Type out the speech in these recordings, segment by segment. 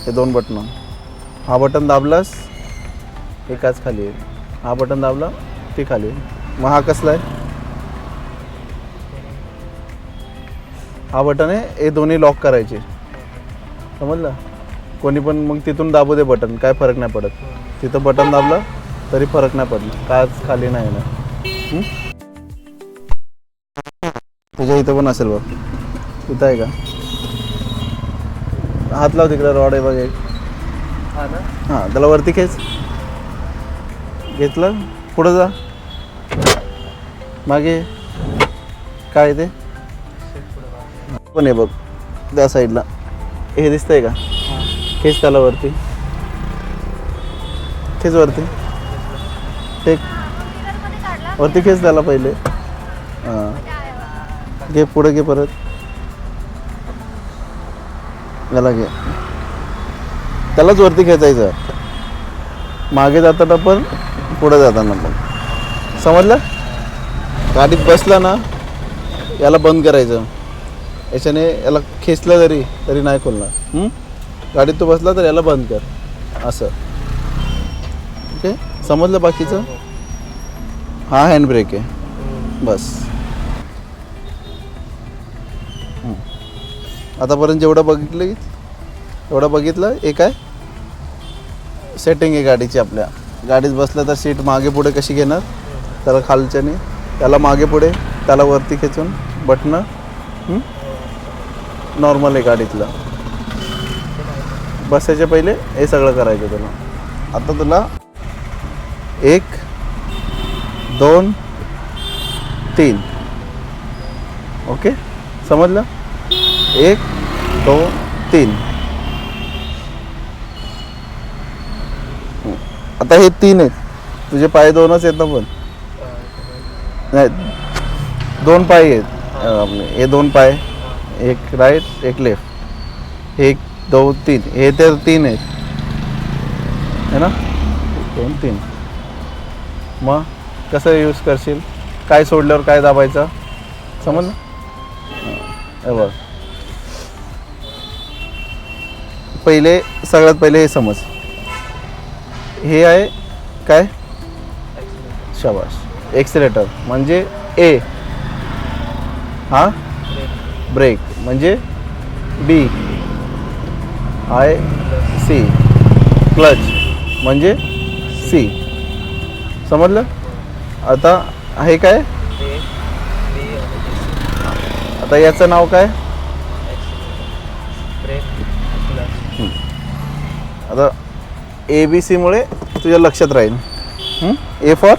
हे 2 बटन. हा बटन दाबलास एकाच खाली येईल, हा बटन दाबला ते खाली येईल. मग हा कसला आहे? हा बटन आहे, हे दोन्ही लॉक करायचे. समजलं? कोणी पण मग तिथून दाबू दे बटन, काय फरक नाही पडत. तिथं बटन दाबलं तरी फरक नाही पडला, काच खाली नाही येणार. तुझ्या इथं पण असेल बघ, इथं आहे का? हात लाव तिकडे, रॉड आहे बघ एक. हां, त्याला वरती खेच. घेतलं, पुढं जा, मागे काय ते पण आहे बघ त्या साईडला, हे दिसतंय का? खेच त्याला वरती, खेच वरती, टेक वरती, खेच त्याला पहिले. हां, घे पुढे, घे परत, याला घे, त्यालाच वरती खेचायचं. मागे जाताना पण पुढे जाताना पण. समजलं? गाडीत बसला ना, याला बंद करायचं. याच्याने याला खेचलं तरी नाही खोलणार. गाडीत तो बसला तर याला बंद कर, असं. ओके, समजलं बाकीचं? हा हँड ब्रेक आहे बस. आतापर्यंत जेवढं बघितलं एक आहे सेटिंग आहे गाडीची. आपल्या गाडीत बसलं तर सीट मागे पुढे कशी घेणार, त्याला खालच्याने त्याला मागे पुढे, त्याला वरती खेचून बटणं. नॉर्मल आहे गाडीतलं. बसायच्या पहिले हे सगळं करायचं तुला. आता तुला 1 2 3. ओके, समजलं? 1 2 3. आता हे 3 आहेत, तुझे पाय 2च आहेत ना? पण नाही, 2 पाय आहेत. हे 2 पाय, एक राईट एक लेफ्ट, 1 2 3. हे तर 3 आहेत है ना? 2 3. मग कसं यूज करशील? काय सोडल्यावर काय दाबायचं, समजलं? हे बघ, सगळ्यात पहिले हे समज. हे आहे काय? शाबाश. एक्सिलेटर म्हणजे ए, हा ब्रेक म्हणजे बी, आय सी. क्लच म्हणजे सी. समजलं? आता हे काय? आता याचं नाव काय? आता ए बी सी मुळे तुझ्या लक्षात राहील. A for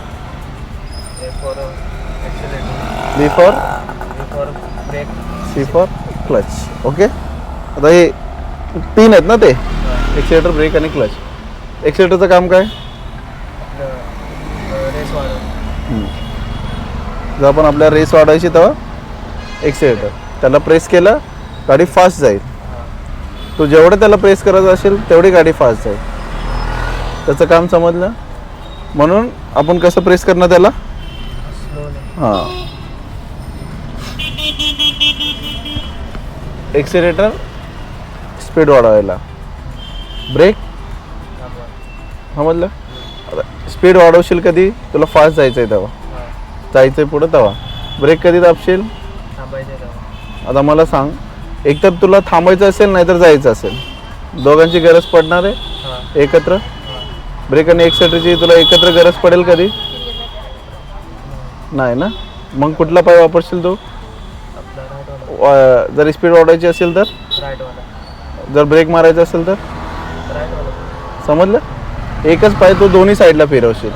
B for brake, C for clutch. Okay, आता हे 3 आहेत ना, ते एक्सिलेटर, ब्रेक आणि क्लच. एक्सिलेटरचं काम काय? जेव्हा आपण आपल्या रेस वाढवायची तेव्हा एक्सिलेटर त्याला प्रेस केलं, गाडी फास्ट जाईल. तो जेवढं त्याला प्रेस करायचं असेल तेवढी गाडी फास्ट जाईल. त्याचं काम समजलं? म्हणून आपण कसं प्रेस करणार त्याला? हां, एक्सिलेटर स्पीड वाढवायला, ब्रेक. समजलं? आता स्पीड वाढवशील कधी? तुला फास्ट जायचं आहे तेव्हा, जायचं आहे पुढं तेव्हा. ब्रेक कधी दाबशील? आता मला सांग, एकतर तुला थांबायचं असेल नाहीतर जायचं असेल, दोघांची गरज पडणार आहे एकत्र. ब्रेक आणि एक्सिलेटरची तुला एकत्र गरज पडेल कधी? नाही ना? मग कुठला पाय वापरशील तू? जर स्पीड वाढवायची असेल तर, जर ब्रेक मारायचा असेल तर, समजलं? एकच पाय तो दोन्ही साईडला फिरवशील,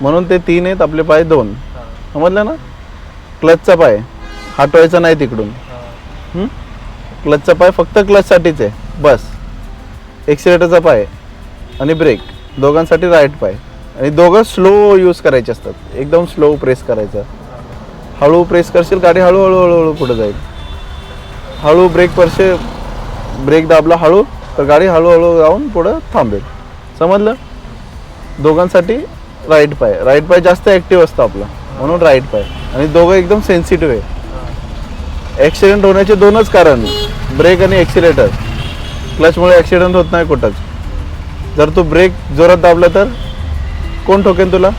म्हणून ते 3 आहेत, आपले पाय 2. समजलं ना? क्लचचा पाय हटवायचा नाही तिकडून. क्लचचा पाय फक्त क्लचसाठीच आहे बस. एक्सिलेटरचा पाय आणि ब्रेक दोघांसाठी राईट पाय. आणि दोघं स्लो यूज करायचे असतात, एकदम स्लो प्रेस करायचं. हळू प्रेस करशील, गाडी हळूहळू पुढे जाईल. हळू ब्रेक दाबला हळू तर गाडी हळूहळू जाऊन पुढं थांबेल. समजलं? दोघांसाठी राईट पाय जास्त ॲक्टिव्ह असतो आपला, म्हणून राईट पाय. आणि दोघं एकदम सेन्सिटिव्ह आहे. ॲक्सिडेंट होण्याचे 2च कारण, ब्रेक आणि एक्सिलेटर. क्लचमुळे ॲक्सिडेंट होत नाही कुठंच. जर तू ब्रेक जोरात दाबला तर कोण ठोकेन तुला?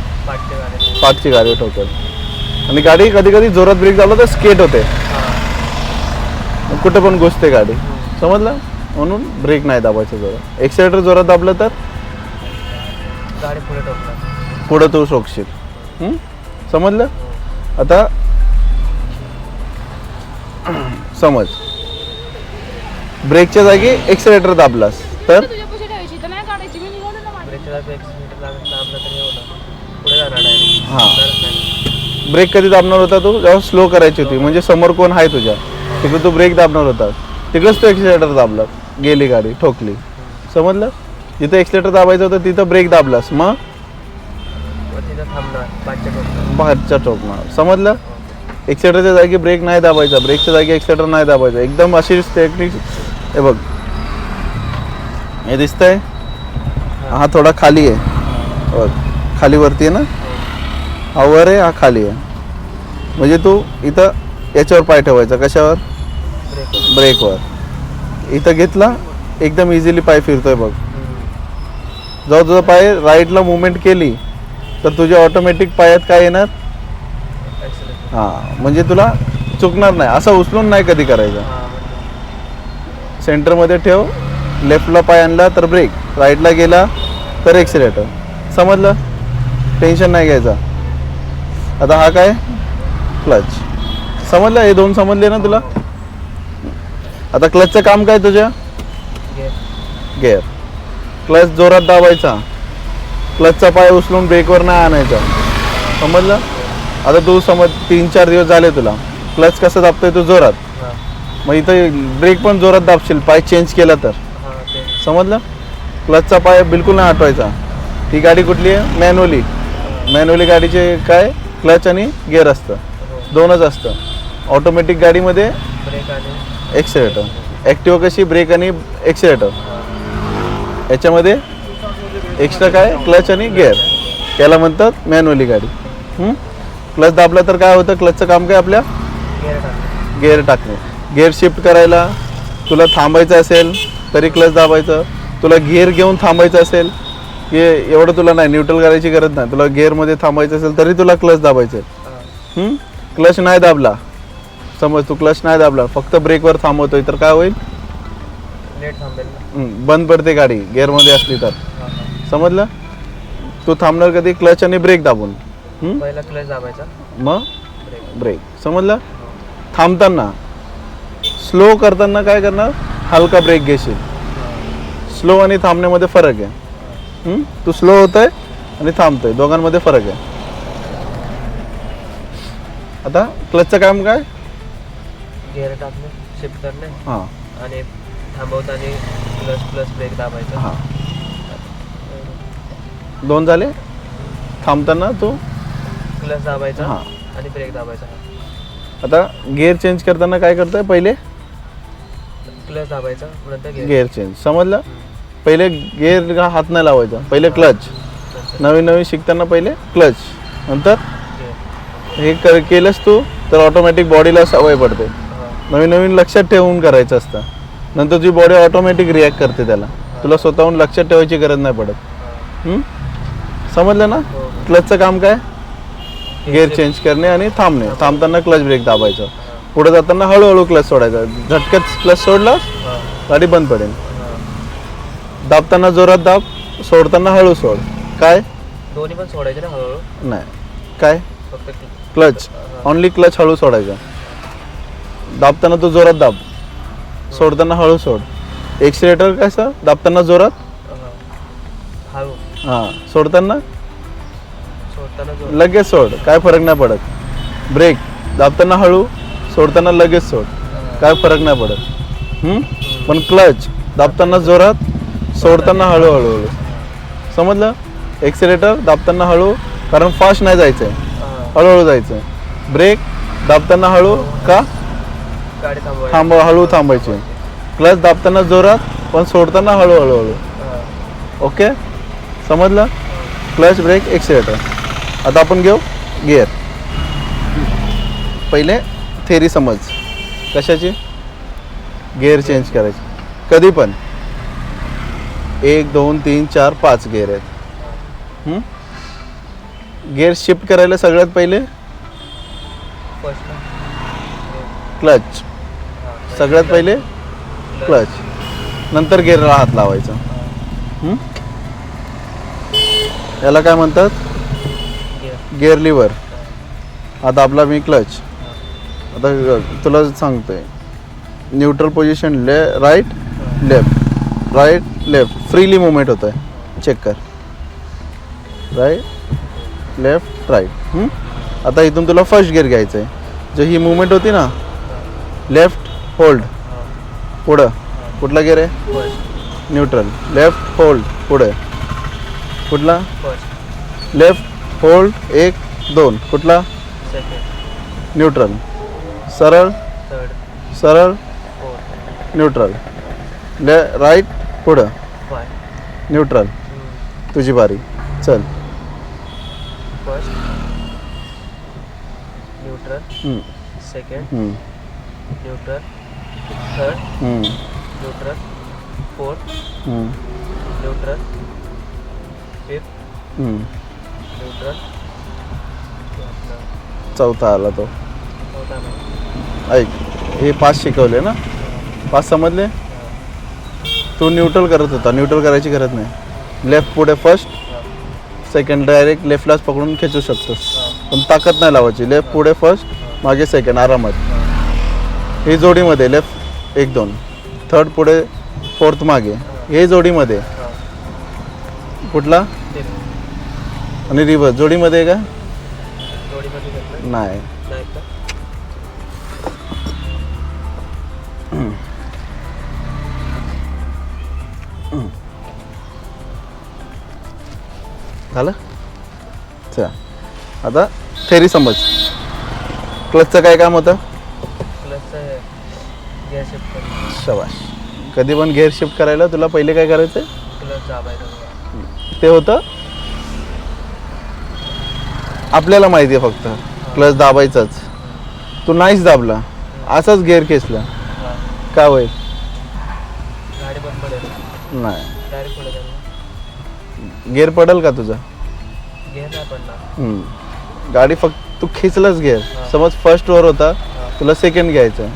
पाठची गाडी ठोकेल. आणि गाडी कधी कधी जोरात ब्रेक दाबला तर स्केट होते, कुठं पण घुसते गाडी. समजलं? म्हणून ब्रेक नाही दाबायचं जोरात. एक्सिलेटर जोरात दाबलं तर गाडी पुढे ठोकणार. पुढं तू शोकशील. समजलं? आता समज ब्रेकच्या जागी एक्सिलेटर दाबलास तर ब्रेकच्या जागी एक्सिलेटर दाबला तर हे होणार, पुढे जाणार डायरेक्ट. हां. ब्रेक कधी दाबणार होता तू? जेव्हा स्लो करायची होती, म्हणजे समोर कोण आहे तुझ्या तिकडे तू ब्रेक दाबणार होता, तिकडेच तू एक्सिलेटर दाबला, गेली गाडी, ठोकली. समजलं? जिथं एक्सिलेटर दाबायचं होतं तिथं ब्रेक दाबलास, मग तिथं थांबणार, बाहेरच्या ठोकणार. समजलं? एक्सिलेटरच्या जागी ब्रेक नाही दाबायचा, ब्रेकच्या जागी एक्सिलेटर नाही दाबायचा. एकदम अशी टेक्निक. हे बघ, हे दिसतंय, हा थोडा खाली आहे बघ, खाली वरती आहे ना, हा वर आहे, हा खाली आहे. म्हणजे तू इथं याच्यावर पाय ठेवायचा. कशावर? ब्रेकवर. इथं घेतला, एकदम इझिली पाय फिरतोय बघ. जेव्हा तुझा पाय राईटला मुवमेंट केली तर तुझ्या ऑटोमॅटिक पायात काय येणार? हां, म्हणजे तुला चुकणार नाही. असं उचलून नाही कधी करायचं. सेंटरमध्ये ठेव, लेफ्टला पाय आणला तर ब्रेक, राईटला गेला तर एक्सिलेटर. समजलं? टेन्शन नाही घ्यायचा. आता हा काय? क्लच. समजलं? हे दोन समजले ना तुला? आता क्लचचं काम काय तुझ्या? गेअर. क्लच जोरात दाबायचा, क्लचचा पाय उचलून ब्रेकवर नाही आणायचा. समजलं? आता तू समज 3-4 दिवस झाले तुला, क्लच कसं दाबतोय तू? जोरात. मग इथं ब्रेक पण जोरात दाबशील, पाय चेंज केला तर. समजलं? क्लचचा पाय बिलकुल नाही हटवायचा. ही गाडी कुठली आहे? मॅन्युअली. मॅन्युअली गाडीचे काय? क्लच आणि गिअर असतं, दोनच असतं. ऑटोमॅटिक गाडीमध्ये ब्रेक आणि एक्सिलेटर. ॲक्टिवा कशी? ब्रेक आणि एक्सिलेटर. याच्यामध्ये एक्स्ट्रा काय? क्लच आणि गिअर. त्याला म्हणतात मॅन्युअली गाडी. क्लच दाबला तर काय होतं? क्लचचं काम काय आपल्या? गिअर टाकणे. गिअर शिफ्ट करायला तुला थांबायचं असेल तरी क्लच दाबायचं. तुला गिअर घेऊन थांबायचं असेल की एवढं तुला नाही, न्यूट्रल करायची गरज नाही. तुला गिअरमध्ये थांबायचं असेल तरी तुला क्लच दाबायचं. क्लच नाही दाबला, समज तू क्लच नाही दाबला, फक्त ब्रेकवर थांबवतोय तर काय होईल? लेट थांबेल, बंद पडते गाडी गिअरमध्ये असली तर. समजलं? तू थांबणार कधी? क्लच आणि ब्रेक दाबून. पहिला क्लच दाबायचा, मग ब्रेक. समजलं? थांबताना, स्लो करताना काय करणार? हलका ब्रेक घेशील. स्लो आणि थांबण्यामध्ये फरक आहे. तू स्लो होतोय आणि थांबतोय, दोघांमध्ये फरक आहे. आता क्लचचं काम काय? गिअर टाकणे, शिफ्ट करणे, हां, आणि थांबवताना क्लच प्लस ब्रेक दाबायचा. हां, दोन झाले. थांबताना तू क्लच दाबायचा हां, आणि ब्रेक दाबायचा. आता गिअर चेंज करताना काय करतोय? पहिले क्लच दाबायचा, नंतर गिअर चेंज. समजलं? पहिले गिअर हात नाही लावायचा, पहिले क्लच. नवीन नवीन शिकताना पहिले क्लच, नंतर हे केलंस तू तर ऑटोमॅटिक बॉडीला सवय पडते. नवीन नवीन लक्षात ठेवून करायचं असतं, नंतर तुझी बॉडी ऑटोमॅटिक रिॲक्ट करते त्याला. तुला स्वतःहून लक्षात ठेवायची गरज नाही पडत. समजलं ना? क्लचचं काम काय? गिअर चेंज करणे आणि थांबणे. थांबताना क्लच ब्रेक दाबायचं, पुढे जाताना हळूहळू क्लच सोडायचा. झटक्यात क्लच सोडला गाडी बंद पडेल. दाबताना जोरात दाब, सोडताना हळू सोड. काय? दोन्ही पण सोडायचे ना हळूहळू? नाही, काय? फक्त क्लच, ओनली क्लच हळू सोडायचा. दाबताना तू जोरात दाब, सोडताना हळू सोड. एक्सिलेटर कसं? दाबताना जोरात, हळू, हां, सोडताना सोडताना लगेच सोड, काय फरक नाही पडत. ब्रेक दाबताना हळू, सोडताना लगेच सोड, काय फरक नाही पडत. पण क्लच दाबताना जोरात, सोडताना हळूहळू हळू. समजलं? एक्सिलेटर दाबताना हळू, कारण फास्ट नाही जायचं आहे, हळूहळू जायचं. ब्रेक दाबताना हळू, का? गाडी हळू थांबायची. क्लच दाबताना जोरात, पण सोडताना हळूहळू हळू. ओके, समजलं? Clutch, brake, accelerator. आता आपण घेऊ गिअर. पहिले थेरी समज कशाची? गिअर चेंज करायची. कधी पण 1 2 3 4 5 गेअर आहेत. हां गेअर शिफ्ट करायला सगळ्यात पहिले फर्स्ट क्लच, सगळ्यात पहिले क्लच, नंतर गेअरला हात लावायचा. हं? याला काय म्हणतात? गिअर. Gear lever. आता आपला मी क्लच. आता तुला सांगतोय neutral position right left, right left, freely movement होत आहे. चेक कर. Right left right. आता इथून तुला फर्स्ट गिअर घ्यायचं आहे. जे ही मुवमेंट होती ना, लेफ्ट होल्ड पुढं, कुठला गिअर आहे? First neutral. लेफ्ट होल्ड पुढे, कुठला? फर्स्ट लेफ्ट होल्ड 1 2, कुठला? Second neutral. सरळ थर्ड सरळ फोर्थ न्यूट्रल. राईट पुढं 5 न्यूट्रल. तुझी बारी. चल. फर्स्ट न्यूट्रल हम्म, सेकंड हम्म, न्यूट्रल थर्ड हम्म, न्यूट्रल फोर्थ हम्म, न्यूट्रल फिफ्थ हम्म. न्यूट्रल चौथा आला तो. चौथा नाही. ऐक, हे 5 शिकवले ना, 5 समजले. तू न्यूट्रल करत होता, न्यूट्रल करायची गरज नाही. लेफ्ट पुढे फर्स्ट, सेकंड डायरेक्ट लेफ्टलाच पकडून खेचू शकतोस, पण ताकद नाही लावायची. लेफ्ट पुढे फर्स्ट, मागे सेकंड, आरामात. ही जोडीमध्ये लेफ्ट 1 2, थर्ड पुढे फोर्थ मागे, हे जोडीमध्ये. कुठला? आणि रिव्हर्स जोडीमध्ये आहे का? जोडीमध्ये घेतलं नाही. नाही का? झालं. चला आता थेरी समज. क्लचचं काय काम होतं? क्लचचं गिअर शिफ्ट करून शबाश. कधी पण गेअर शिफ्ट करायला तुला पहिले काय करायचं? क्लच दाबायचं. ते होतं आपल्याला माहिती आहे फक्त क्लच दाबायचाच. तू नाहीच दाबला, असाच गेअर खेचला, हां काय होईल? गाडी बंद पडेल. नाही. डायरेक्ट पुढे जाईल. गेअर पडेल का तुझा? गिअर नाही पडणार. गाडी फक्त तू खेचलाच गेअर. हां. समज फर्स्ट वर होता, हां तुला सेकंड घ्यायचा,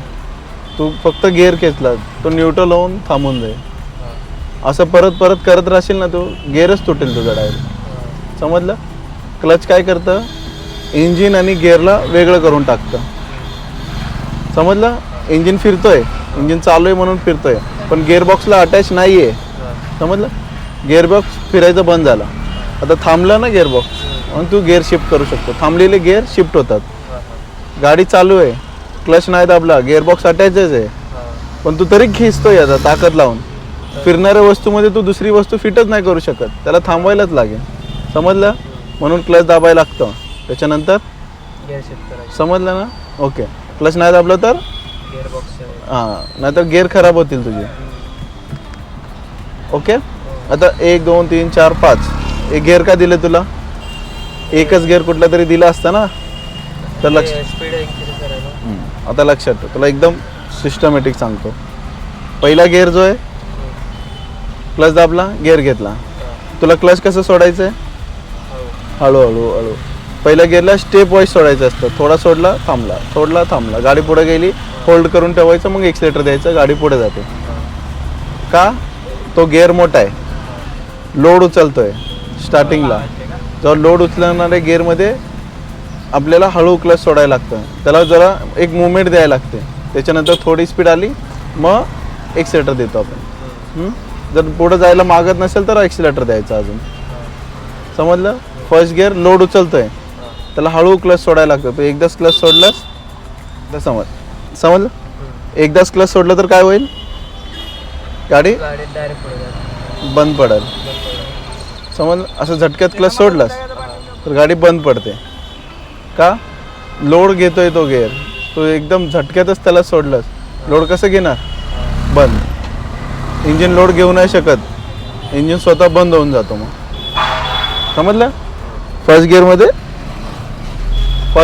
तू फक्त गेअर खेचला, तो न्यूट्रल होऊन थांबून जाईल. हां असं परत परत करत राहशील ना, तू गेअरच तुटेल तुझा डायरेक्ट. हां समजलं? क्लच काय करतं? इंजिन आणि गेअरला वेगळं करून टाकतं. समजलं? इंजिन फिरतोय, इंजिन चालू आहे म्हणून फिरतोय, पण गेअरबॉक्सला अटॅच नाही आहे. हां समजलं? गेअरबॉक्स फिरायचं बंद झाला, आता थांबला ना गेअरबॉक्स, म्हणून तू गेअर शिफ्ट करू शकतो. थांबलेले गेअर शिफ्ट होतात. हां गाडी चालू आहे, क्लच नाही दाबला, गेअरबॉक्स अटॅचच आहे, हां पण तू तरी खिचतोय आता ताकद लावून. फिरणाऱ्या वस्तूमध्ये तू दुसरी वस्तू फिटच नाही करू शकत, त्याला थांबवायलाच लागेल. समजलं? म्हणून क्लच दाबायला लागतं. त्याच्यानंतर गिअर शिफ्ट करायचं. समजलं ना? ओके. क्लच नाही दाबलं तर गिअर बॉक्स हां, नाहीतर गेअर खराब होतील तुझे. ओके. आता 1 2 3 4 5 एक गेअर का दिले तुला? एकच गेअर कुठला तरी दिला असता ना, तर लक्ष. स्पीड इन्क्रीज करायला. आता लक्षात ठेव, तुला एकदम सिस्टमॅटिक सांगतो. पहिला गेअर जो आहे, क्लच दाबला, गेअर घेतला. तुला क्लच कसं सोडायचं आहे? हळूहळू हळू. पहिल्या गेअरला स्टेप वाईज सोडायचं असतं. थोडा सोडला, थांबला, सोडला, थांबला, गाडी पुढे गेली, होल्ड करून ठेवायचं, मग एक्सिलेटर द्यायचं, गाडी पुढे जाते. का? तो गेअर मोठा आहे, लोड उचलतोय स्टार्टिंगला. जेव्हा लोड उचलणाऱ्या गेअरमध्ये आपल्याला हळू क्लच सोडायला लागतं, त्याला जरा एक मुवमेंट द्यायला लागते. त्याच्यानंतर थोडी स्पीड आली, मग एक्सिलेटर देतो आपण. जर पुढे जायला मागत नसेल तर एक्सिलेटर द्यायचं अजून. समजलं? फर्स्ट गिअर लोड उचलतोय, त्याला हळू क्लच सोडायला लागतं. तो एकदाच क्लच सोडलास तर समजलं? एकदाच क्लच सोडलं तर काय होईल? गाडी डायरेक्ट पुढे जाईल. बंद पडेल. समजलं? असं झटक्यात क्लच सोडलास तर गाडी बंद पडते. का? लोड घेतोय तो गिअर, तो एकदम झटक्यातच त्याला सोडलास, लोड कसं घेणार? बंद. इंजिन लोड घेऊ नाही शकत, इंजिन स्वतः बंद होऊन जातो. मग समजलं? फर्स्ट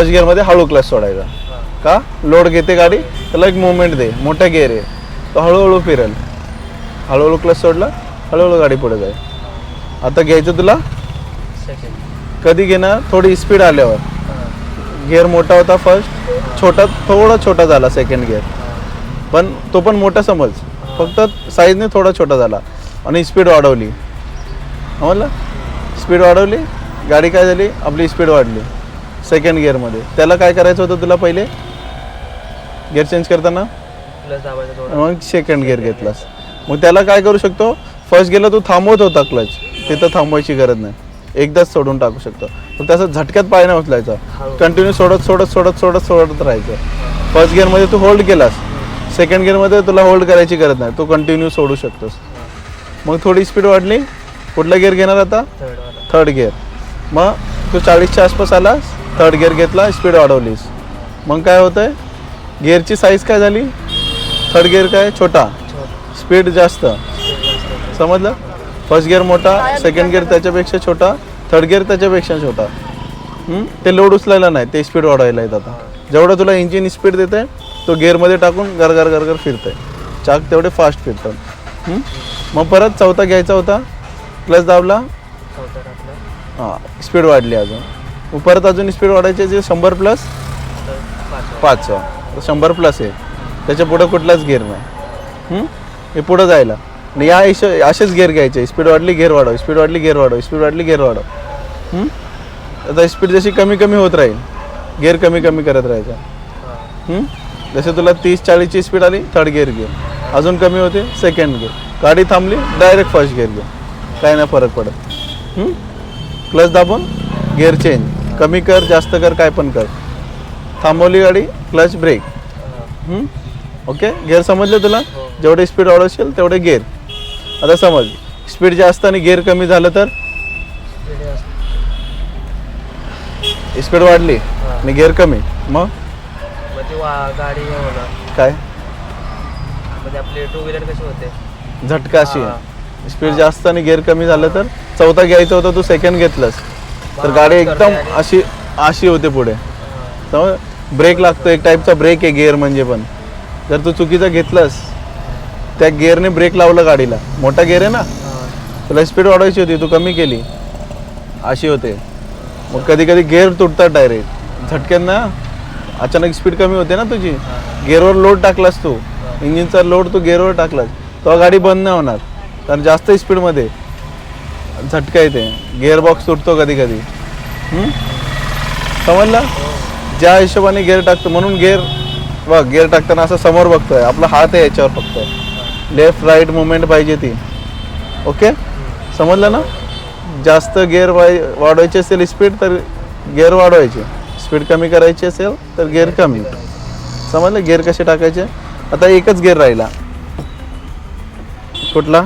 गिअरमध्ये हळू क्लच सोडायचा. का? लोड घेते गाडी, त्याला एक मुवमेंट दे. मोठा गिअर आहे, तो हळूहळू फिरेल. हळूहळू क्लच सोडला, हळूहळू गाडी पुढे जाईल. आता घ्यायचं तुला सेकंड. कधी घेणार, थोडी स्पीड आल्यावर. गिअर मोठा होता फर्स्ट, थोडा छोटा झाला सेकंड गिअर, पण तो पण मोठा समज, फक्त साईजने थोडा छोटा झाला आणि स्पीड वाढवली. समजलं? स्पीड वाढवली, गाडी काय झाली, आपली स्पीड वाढली सेकंड गिअरमध्ये. त्याला काय करायचं होतं तुला पहिले गिअर चेंज करताना, प्लस दाबायचं थोडं. मग सेकंड गिअर घेतलास. मग त्याला काय करू शकतो, फर्स्ट गिअरला तू थांबवत होता क्लच, तिथं थांबवायची गरज नाही, एकदाच सोडून टाकू शकतो. पण त्याचं झटक्यात पाय नाही उचलायचा, कंटिन्यू सोडत राहायचं. फर्स्ट गिअरमध्ये तू होल्ड केलास, सेकंड गिअरमध्ये तुला होल्ड करायची गरज नाही, तू कंटिन्यू सोडू शकतोस. मग थोडी स्पीड वाढली, कुठला गिअर घेणार आता, थर्ड वाला. Third gear. मग तू 40च्या आसपास आलास, थर्ड गिअर घेतला, स्पीड वाढवलीस. मग काय होतंय, गिअरची साईज काय झाली, थर्ड गिअर काय छोटा, स्पीड जास्त. समजलं? फर्स्ट गिअर मोठा, सेकंड गिअर त्याच्यापेक्षा छोटा, थर्ड गिअर त्याच्यापेक्षा छोटा. ते लोड उचलायला नाही, ते स्पीड वाढवायला येत. आता जेवढं तुला इंजिन स्पीड देते तो गिअरमध्ये टाकून गरगर फिरतंय, चाक तेवढे फास्ट फिरतात. मग परत चौथा घ्यायचा होता, क्लच दाबला, चौथा टाकला. हां स्पीड वाढली अजून. मग परत अजून स्पीड वाढायची, जे 100 प्लस तर पाचवा. 5, 100 प्लस आहे, त्याच्या पुढं कुठलाच गिअर नाही. हे पुढं जायला आणि या असेच गिअर घ्यायचे, स्पीड वाढली गिअर वाढव, स्पीड वाढली गिअर वाढव, स्पीड वाढली गिअर वाढव. आता स्पीड जशी कमी कमी होत राहील, गिअर कमी कमी करत राहायचा. जसे तुला 30-40ची स्पीड आली, थर्ड गिअर घे, अजून कमी होते सेकंड गिअर, गाडी थांबली डायरेक्ट फर्स्ट गिअर घे, काय नाही फरक पडत. क्लच दाबून गिअर चेंज, कमी कर जास्त कर काय पण कर, थांबवली गाडी, क्लच ब्रेक. ओके, गिअर समजले तुला, जेवढे स्पीड वाढवशील तेवढे गिअर. आता समज स्पीड जास्त आणि गिअर कमी झालं तर, स्पीड वाढली आणि गिअर कमी, मग ती गाडी हे होणार काय, म्हणजे आपले टू व्हीलर कसे होते, झटका अशी आहे. स्पीड जास्त आणि गिअर कमी झालं तर, चौथा घ्यायचं होतं तू सेकंड घेतलंस तर गाडी एकदम अशी होते पुढे. समज, ब्रेक लागतो, एक टाईपचा ब्रेक आहे गिअर म्हणजे. पण जर तू चुकीचं घेतलंस, त्या गिअरने ब्रेक लावलं गाडीला, मोठा गिअर आहे ना, तुला स्पीड वाढवायची होती, तू कमी केली, अशी होते. मग कधी कधी गिअर तुटतात डायरेक्ट झटक्यांना, अचानक स्पीड कमी होते ना तुझी, गिअरवर लोड टाकलास तू, इंजिनचा लोड तू गिअरवर टाकलास, तेव्हा गाडी बंद नाही होणार, कारण जास्त स्पीडमध्ये झटका येते, गिअर बॉक्स तुटतो कधी कधी. समजला? ज्या हिशोबाने गिअर टाकतो, म्हणून गिअर टाकताना असं समोर बघतोय, आपला हात आहे याच्यावर फक्त, लेफ्ट राईट मुवमेंट पाहिजे ती. ओके, समजलं ना? जास्त गिअर वाढवायची असेल स्पीड तर गिअर वाढवायची, स्पीड कमी करायची असेल तर गिअर कमी. समजलं गिअर कसे टाकायचे? आता एकच गिअर राहिला, कुठला?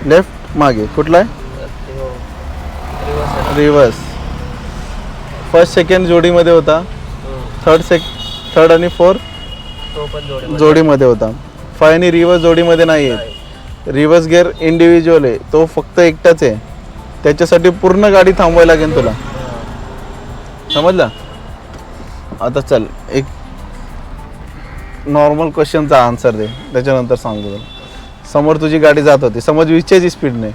लेफ्ट मागे, कुठला आहे? रिव्हर्स. फर्स्ट सेकंड जोडीमध्ये होता, थर्ड आणि फोर्थ तो पण जोडीमध्ये होता. 5 आणि रिव्हर्स जोडीमध्ये नाही आहे. रिव्हर्स गिअर इंडिव्हिज्युअल आहे, तो फक्त एकटाच आहे, त्याच्यासाठी पूर्ण गाडी थांबवायला लागेल तुला. समजलं? आता चल एक नॉर्मल क्वेश्चनचा आन्सर दे, त्याच्यानंतर सांगतो तुला. समोर तुझी गाडी जात होती, समज 20ची स्पीडने,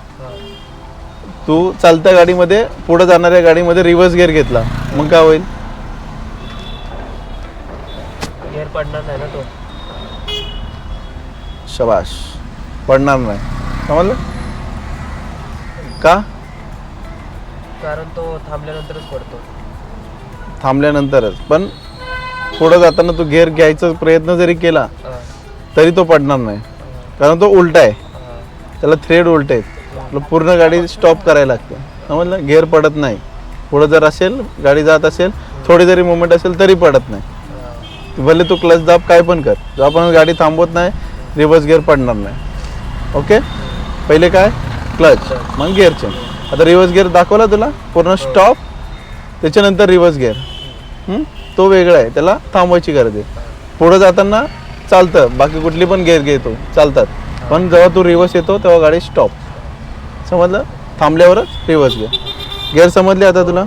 तू चालत्या गाडीमध्ये, पुढे जाणाऱ्या गाडीमध्ये रिव्हर्स गिअर घेतला, मग काय होईल? गिअर पडणार नाही ना तो. शबाश, पडणार नाही. समजलं का? कारण तो थांबल्यानंतरच पडतो. थांबल्यानंतरच, पण पुढे जाताना तू गिअर घ्यायचा प्रयत्न जरी केला तरी तो पडणार नाही, कारण तो उलटा आहे, त्याला थ्रेड उलट आहेत, पूर्ण गाडी स्टॉप करायला लागते. समजलं? गिअर पडत नाही. पुढे जर असेल, गाडी जात असेल, थोडी जरी मुवमेंट असेल तरी पडत नाही. भले तू क्लच दाब काय पण कर, जेव्हा आपण गाडी थांबवत नाही रिव्हर्स गिअर पडणार नाही. ओके, पहिले काय? क्लच, मग गिअर चेंज. आता रिव्हर्स गिअर दाखवला तुला, पूर्ण स्टॉप, त्याच्यानंतर रिव्हर्स गिअर, तो वेगळा आहे, त्याला थांबवायची गरज आहे. पुढं जाताना चालतं, बाकी कुठली पण गिअर घेतो चालतात, पण जेव्हा तू रिव्हर्स येतो तेव्हा गाडी स्टॉप. समजलं? थांबल्यावरच रिव्हर्स गिअर. गिअर समजले आता तुला?